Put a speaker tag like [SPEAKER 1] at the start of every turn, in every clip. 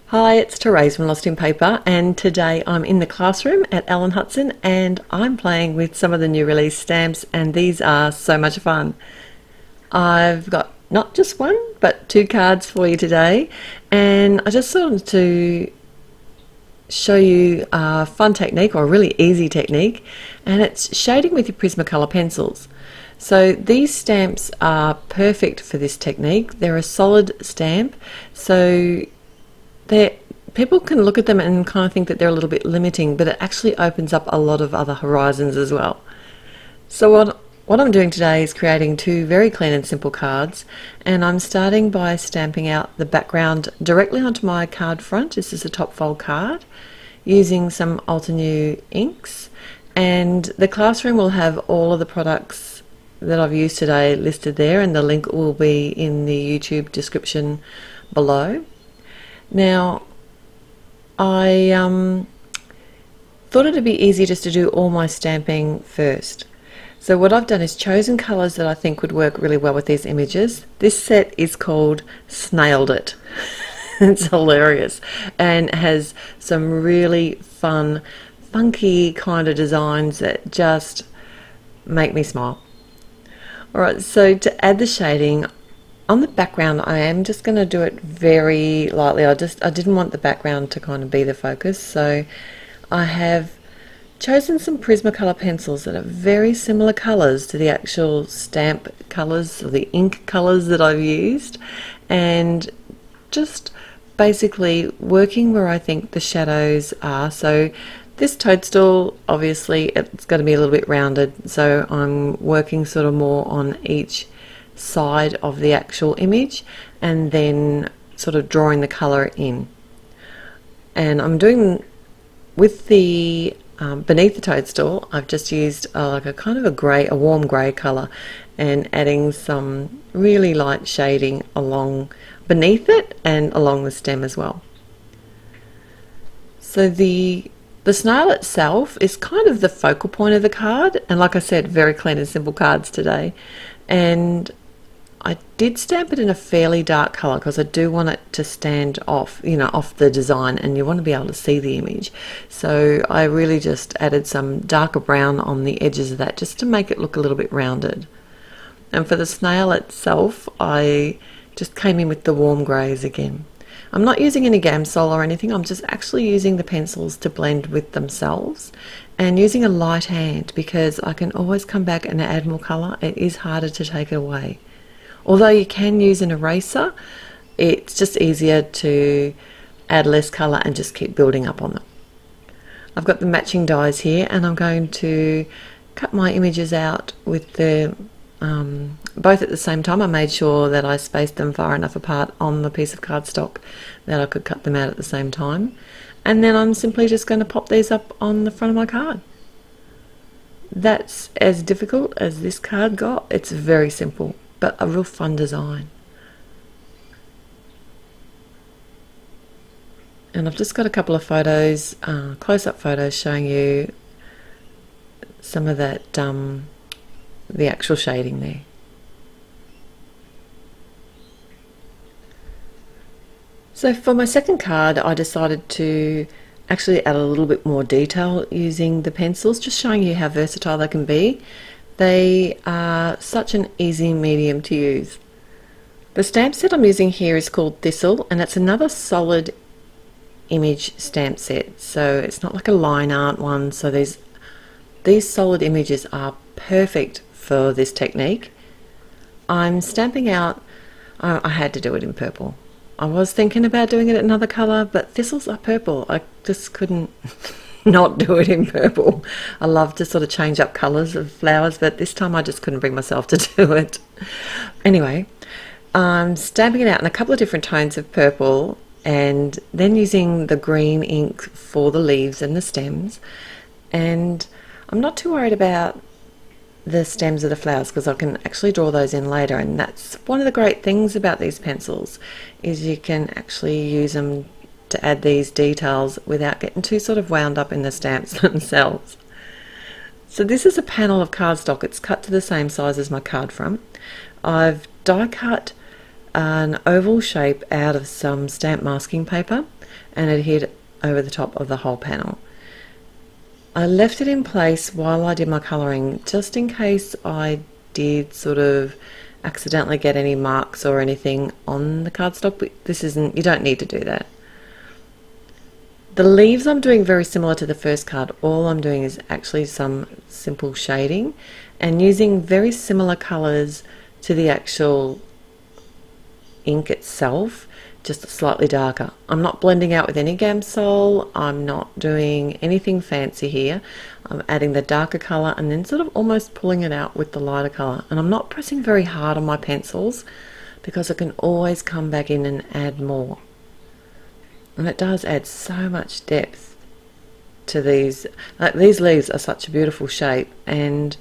[SPEAKER 1] Hi, it's Therese from Lost in Paper, and today I'm in the classroom at Hutson and I'm playing with some of the new release stamps, and these are so much fun. I've got not just one but two cards for you today, and I just wanted to show you a fun technique, or a really easy technique, and it's shading with your Prismacolor pencils. So these stamps are perfect for this technique. They're a solid stamp, so people can look at them and kind of think that they're a little bit limiting, but it actually opens up a lot of other horizons as well. So what I'm doing today is creating two very clean and simple cards, and I'm starting by stamping out the background directly onto my card front. This is a top fold card using some Altenew inks, and the classroom will have all of the products that I've used today listed there, and the link will be in the YouTube description below. Now, I thought it'd be easy just to do all my stamping first. So what I've done is chosen colours that I think would work really well with these images. This set is called Snailed It. It's hilarious and has some really fun, funky kind of designs that just make me smile. Alright, so to add the shading, on the background, I am just going to do it very lightly. I didn't want the background to kind of be the focus, so I have chosen some Prismacolor pencils that are very similar colours to the actual stamp colours or the ink colours that I've used, and just basically working where I think the shadows are. So this toadstool, obviously it's going to be a little bit rounded, so I'm working sort of more on each side of the actual image and then sort of drawing the colour in. And I'm doing with the beneath the toadstool, I've just used like a kind of a warm grey colour, and adding some really light shading along beneath it and along the stem as well. So the snail itself is kind of the focal point of the card, and like I said, very clean and simple cards today. And I did stamp it in a fairly dark colour because I do want it to stand off, off the design, and you want to be able to see the image. So I really just added some darker brown on the edges of that just to make it look a little bit rounded. And for the snail itself, I just came in with the warm greys again. I'm not using any Gamsol or anything, I'm just actually using the pencils to blend with themselves and using a light hand because I can always come back and add more colour. It is harder to take it away. Although you can use an eraser, it's just easier to add less colour and just keep building up on them. I've got the matching dies here, and I'm going to cut my images out with the both at the same time. I made sure that I spaced them far enough apart on the piece of cardstock that I could cut them out at the same time. And then I'm simply just going to pop these up on the front of my card. That's as difficult as this card got. It's very simple, but a real fun design. And I've just got a couple of photos, close-up photos, showing you some of that, the actual shading there. So for my second card, I decided to actually add a little bit more detail using the pencils, just showing you how versatile they can be. They are such an easy medium to use. The stamp set I'm using here is called Thistle, and it's another solid image stamp set. So it's not like a line art one. So these solid images are perfect for this technique. I'm stamping out, I had to do it in purple. I was thinking about doing it in another colour, but thistles are purple. I just couldn't not do it in purple. I love to sort of change up colours of flowers, but this time I just couldn't bring myself to do it. Anyway, I'm stamping it out in a couple of different tones of purple, and then using the green ink for the leaves and the stems. And I'm not too worried about the stems of the flowers because I can actually draw those in later, and that's one of the great things about these pencils, is you can actually use them to add these details without getting too sort of wound up in the stamps themselves. So this is a panel of cardstock. It's cut to the same size as my card front. I've die cut an oval shape out of some stamp masking paper, and adhered over the top of the whole panel. I left it in place while I did my colouring just in case I did sort of accidentally get any marks or anything on the cardstock, but you don't need to do that. The leaves I'm doing very similar to the first card. All I'm doing is actually some simple shading and using very similar colours to the actual ink itself, just slightly darker. I'm not blending out with any Gamsol, I'm not doing anything fancy here. I'm adding the darker colour and then sort of almost pulling it out with the lighter colour. And I'm not pressing very hard on my pencils because I can always come back in and add more. And it does add so much depth to these. These leaves are such a beautiful shape and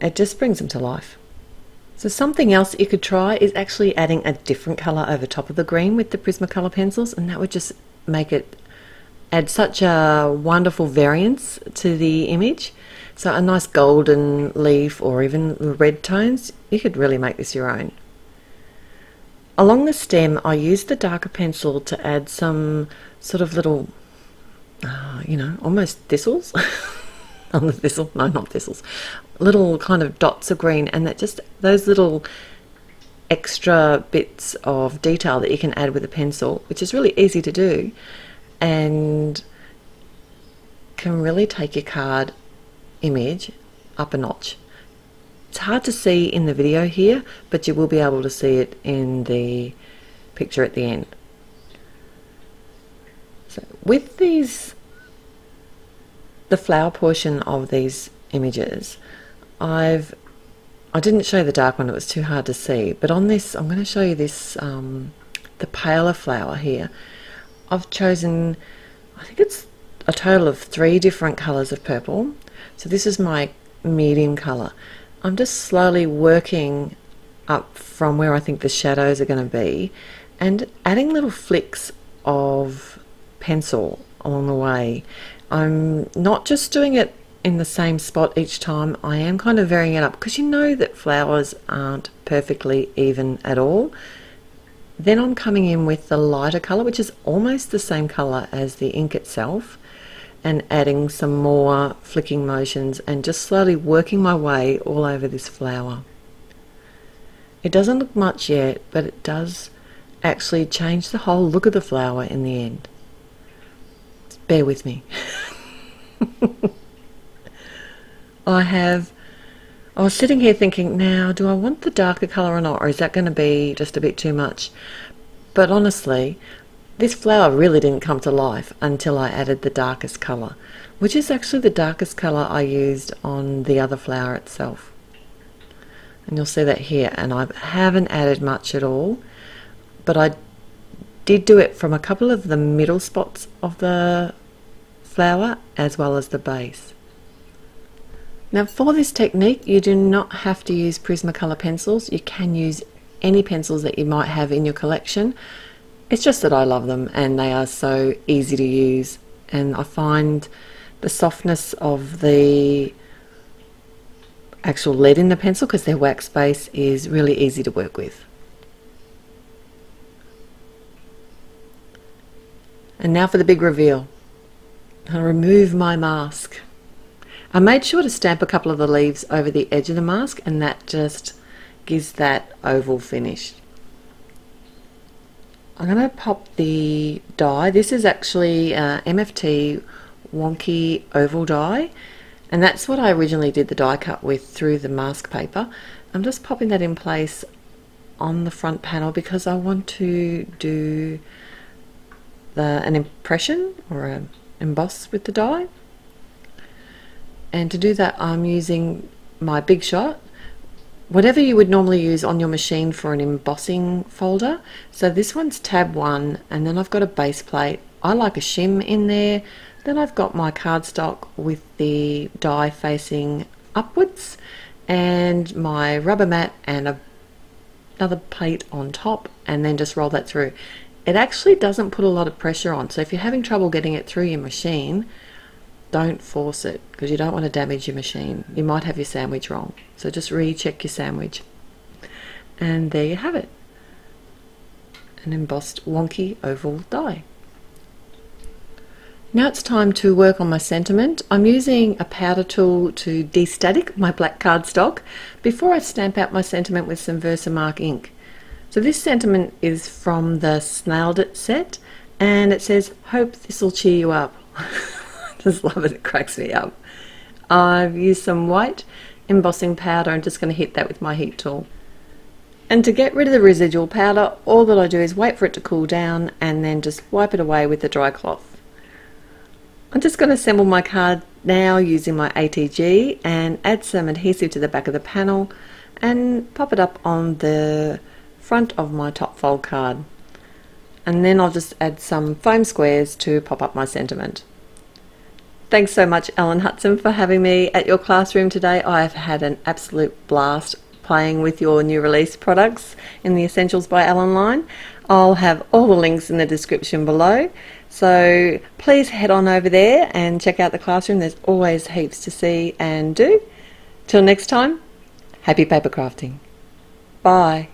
[SPEAKER 1] it just brings them to life. So something else you could try is actually adding a different colour over top of the green with the Prismacolor pencils, and that would just make it add such a wonderful variance to the image. So a nice golden leaf or even red tones, you could really make this your own. Along the stem I used the darker pencil to add some sort of little, you know, almost thistles. On the thistle, no, not thistles, little kind of dots of green, and that just those little extra bits of detail that you can add with a pencil, which is really easy to do and can really take your card image up a notch. It's hard to see in the video here, but you will be able to see it in the picture at the end. So with these, the flower portion of these images, I didn't show the dark one, it was too hard to see, but on this I'm going to show you this, the paler flower here. I've chosen, I think it's a total of 3 different colours of purple. So this is my medium colour. I'm just slowly working up from where I think the shadows are going to be and adding little flicks of pencil along the way. I'm not just doing it in the same spot each time, I am kind of varying it up because you know that flowers aren't perfectly even at all. Then I'm coming in with the lighter colour, which is almost the same colour as the ink itself, and adding some more flicking motions and just slowly working my way all over this flower. It doesn't look much yet, but it does actually change the whole look of the flower in the end. Just bear with me. I was sitting here thinking, now do I want the darker colour or not, or is that going to be just a bit too much? But honestly, this flower really didn't come to life until I added the darkest colour, which is actually the darkest colour I used on the other flower itself. And you'll see that here, and I haven't added much at all, but I did do it from a couple of the middle spots of the flower as well as the base. Now for this technique you do not have to use Prismacolor pencils, you can use any pencils that you might have in your collection. It's just that I love them and they are so easy to use, and I find the softness of the actual lead in the pencil, because their wax base is really easy to work with. And now for the big reveal. I'll remove my mask. I made sure to stamp a couple of the leaves over the edge of the mask, and that just gives that oval finish. I'm going to pop the die. This is actually MFT wonky oval die, and that's what I originally did the die cut with through the mask paper. I'm just popping that in place on the front panel because I want to do an impression or an emboss with the die. And to do that I'm using my Big Shot, whatever you would normally use on your machine for an embossing folder. So this one's tab 1, and then I've got a base plate. I like a shim in there. Then I've got my cardstock with the die facing upwards, and my rubber mat and another plate on top, and then just roll that through. It actually doesn't put a lot of pressure on, so if you're having trouble getting it through your machine, don't force it because you don't want to damage your machine. You might have your sandwich wrong, so just recheck your sandwich. And there you have it, an embossed wonky oval die. Now it's time to work on my sentiment. I'm using a powder tool to de-static my black cardstock before I stamp out my sentiment with some Versamark ink. So this sentiment is from the Snailed It set, and it says, "Hope this'll cheer you up." I just love it, it cracks me up. I've used some white embossing powder. I'm just going to hit that with my heat tool. And to get rid of the residual powder, all that I do is wait for it to cool down and then just wipe it away with the dry cloth. I'm just going to assemble my card now using my ATG and add some adhesive to the back of the panel and pop it up on the front of my top fold card. And then I'll just add some foam squares to pop up my sentiment. Thanks so much, Ellen Hutson, for having me at your classroom today. I've had an absolute blast playing with your new release products in the Essentials by Ellen line. I'll have all the links in the description below, so please head on over there and check out the classroom. There's always heaps to see and do. Till next time, happy paper crafting. Bye.